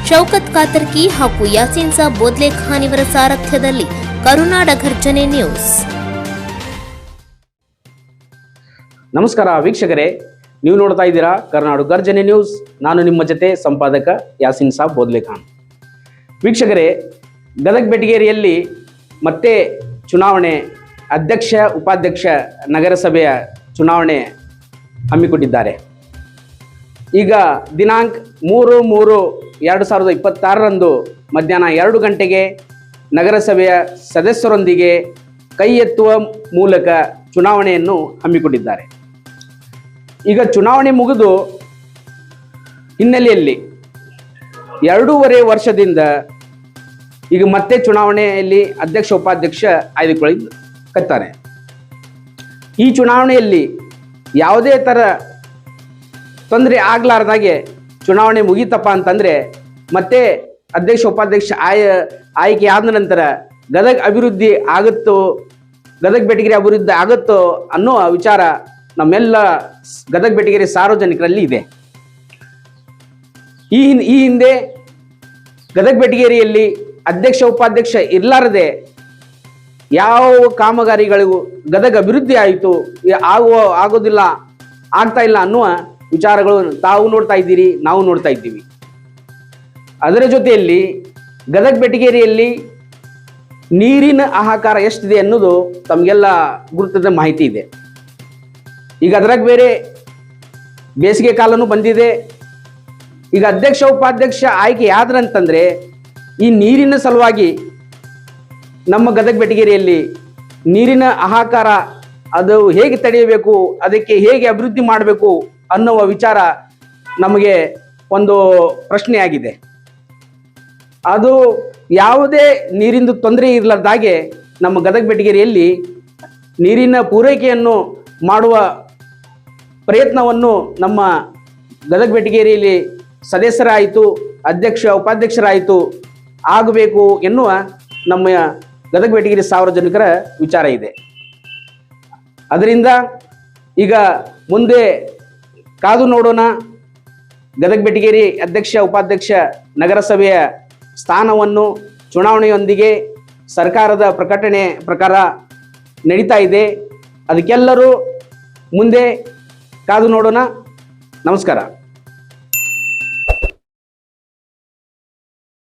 ಶೌಕತ್ ಕಾತರ್ಕಿ ಹಾಗೂ ಯಾಸೀನ್ ಸಾಬ್ ಬೋದ್ಲೆಖಾನ್ ಇವರ ಸಾರಥ್ಯದಲ್ಲಿ ಕರುನಾಡ ಘರ್ಜನೆ ನ್ಯೂಸ್. ನಮಸ್ಕಾರ ವೀಕ್ಷಕರೇ, ನೀವು ನೋಡ್ತಾ ಇದ್ದೀರಾ ಕರುನಾಡು ಗರ್ಜನೆ ನ್ಯೂಸ್. ನಾನು ನಿಮ್ಮ ಜೊತೆ ಸಂಪಾದಕ ಯಾಸೀನ್ ಸಾಬ್ ಬೋದ್ಲೆಖಾನ್. ವೀಕ್ಷಕರೇ, ಗದಗ ಬೆಟಗೇರಿಯಲ್ಲಿ ಮತ್ತೆ ಚುನಾವಣೆ, ಅಧ್ಯಕ್ಷ ಉಪಾಧ್ಯಕ್ಷ ನಗರಸಭೆಯ ಚುನಾವಣೆ ಹಮ್ಮಿಕೊಂಡಿದ್ದಾರೆ. ಈಗ ದಿನಾಂಕ 3/3/2026 ಮಧ್ಯಾಹ್ನ 2 ಗಂಟೆಗೆ ನಗರಸಭೆಯ ಸದಸ್ಯರೊಂದಿಗೆ ಕೈ ಎತ್ತುವ ಮೂಲಕ ಚುನಾವಣೆಯನ್ನು ಹಮ್ಮಿಕೊಂಡಿದ್ದಾರೆ. ಈಗ ಚುನಾವಣೆ ಮುಗಿದು ಹಿನ್ನೆಲೆಯಲ್ಲಿ 2.5 ವರ್ಷದಿಂದ ಈಗ ಮತ್ತೆ ಚುನಾವಣೆಯಲ್ಲಿ ಅಧ್ಯಕ್ಷ ಉಪಾಧ್ಯಕ್ಷ ಆಯ್ದುಕೊಳ್ಳುತ್ತಾರೆ. ಈ ಚುನಾವಣೆಯಲ್ಲಿ ಯಾವುದೇ ಥರ ತೊಂದರೆ ಆಗಲಾರ್ದಾಗೆ ಚುನಾವಣೆ ಮುಗೀತಪ್ಪ ಅಂತಂದರೆ ಮತ್ತೆ ಅಧ್ಯಕ್ಷ ಉಪಾಧ್ಯಕ್ಷ ಆಯ್ಕೆ ಆದ ನಂತರ ಗದಗ ಅಭಿವೃದ್ಧಿ ಆಗುತ್ತೋ, ಗದಗ ಬೆಟಗೇರಿ ಅಭಿವೃದ್ಧಿ ಆಗುತ್ತೋ ಅನ್ನೋ ವಿಚಾರ ನಮ್ಮೆಲ್ಲ ಗದಗ ಬೆಟಗೇರಿ ಸಾರ್ವಜನಿಕರಲ್ಲಿ ಇದೆ. ಈ ಹಿಂದೆ ಗದಗ ಬೆಟಗೇರಿಯಲ್ಲಿ ಅಧ್ಯಕ್ಷ ಉಪಾಧ್ಯಕ್ಷ ಇರಲಾರದೆ ಯಾವ ಕಾಮಗಾರಿಗಳಿಗೂ ಗದಗ ಅಭಿವೃದ್ಧಿ ಆಯಿತು, ಆಗೋದಿಲ್ಲ, ಆಗ್ತಾ ಇಲ್ಲ ಅನ್ನುವ ವಿಚಾರಗಳು ತಾವು ನೋಡ್ತಾ ಇದ್ದೀರಿ, ನಾವು ನೋಡ್ತಾ ಇದ್ದೀವಿ. ಅದರ ಜೊತೆಯಲ್ಲಿ ಗದಗ ಬೆಟಗೇರಿಯಲ್ಲಿ ನೀರಿನ ಹಾಹಾಕಾರ ಎಷ್ಟಿದೆ ಅನ್ನೋದು ತಮಗೆಲ್ಲ ಗುರುತದ ಮಾಹಿತಿ ಇದೆ. ಈಗ ಅದ್ರಾಗ ಬೇರೆ ಬೇಸಿಗೆ ಕಾಲನೂ ಬಂದಿದೆ. ಈಗ ಅಧ್ಯಕ್ಷ ಉಪಾಧ್ಯಕ್ಷ ಆಯ್ಕೆ ಯಾವ್ದ್ರಂತಂದ್ರೆ ಈ ನೀರಿನ ಸಲುವಾಗಿ ನಮ್ಮ ಗದಗ ಬೆಟಗೇರಿಯಲ್ಲಿ ನೀರಿನ ಹಾಹಾಕಾರ ಅದು ಹೇಗೆ ತಡೆಯಬೇಕು, ಅದಕ್ಕೆ ಹೇಗೆ ಅಭಿವೃದ್ಧಿ ಮಾಡಬೇಕು ಅನ್ನುವ ವಿಚಾರ ನಮಗೆ ಒಂದು ಪ್ರಶ್ನೆಯಾಗಿದೆ. ಅದು ಯಾವುದೇ ನೀರಿಂದು ತೊಂದರೆ ಇರಲಾರ್ದಾಗೆ ನಮ್ಮ ಗದಗ ಬೆಟಗೇರಿಯಲ್ಲಿ ನೀರಿನ ಪೂರೈಕೆಯನ್ನು ಮಾಡುವ ಪ್ರಯತ್ನವನ್ನು ನಮ್ಮ ಗದಗ ಬೆಟಗೇರಿಯಲ್ಲಿ ಸದಸ್ಯರಾಯಿತು, ಅಧ್ಯಕ್ಷ ಉಪಾಧ್ಯಕ್ಷರಾಯಿತು ಆಗಬೇಕು ಎನ್ನುವ ನಮ್ಮ ಗದಗ ಬೆಟಗೇರಿ ಸಾರ್ವಜನಿಕರ ವಿಚಾರ ಇದೆ. ಅದರಿಂದ ಈಗ ಮುಂದೆ ಕಾದು ನೋಡೋಣ. ಗದಗ ಬೆಟಗೇರಿ ಅಧ್ಯಕ್ಷ ಉಪಾಧ್ಯಕ್ಷ ನಗರಸಭೆಯ ಸ್ಥಾನವನ್ನು ಚುನಾವಣೆಯೊಂದಿಗೆ ಸರ್ಕಾರದ ಪ್ರಕಟಣೆ ಪ್ರಕಾರ ನಡೀತಾ ಇದೆ. ಅದಕ್ಕೆಲ್ಲರೂ ಮುಂದೆ ಕಾದು ನೋಡೋಣ. ನಮಸ್ಕಾರ.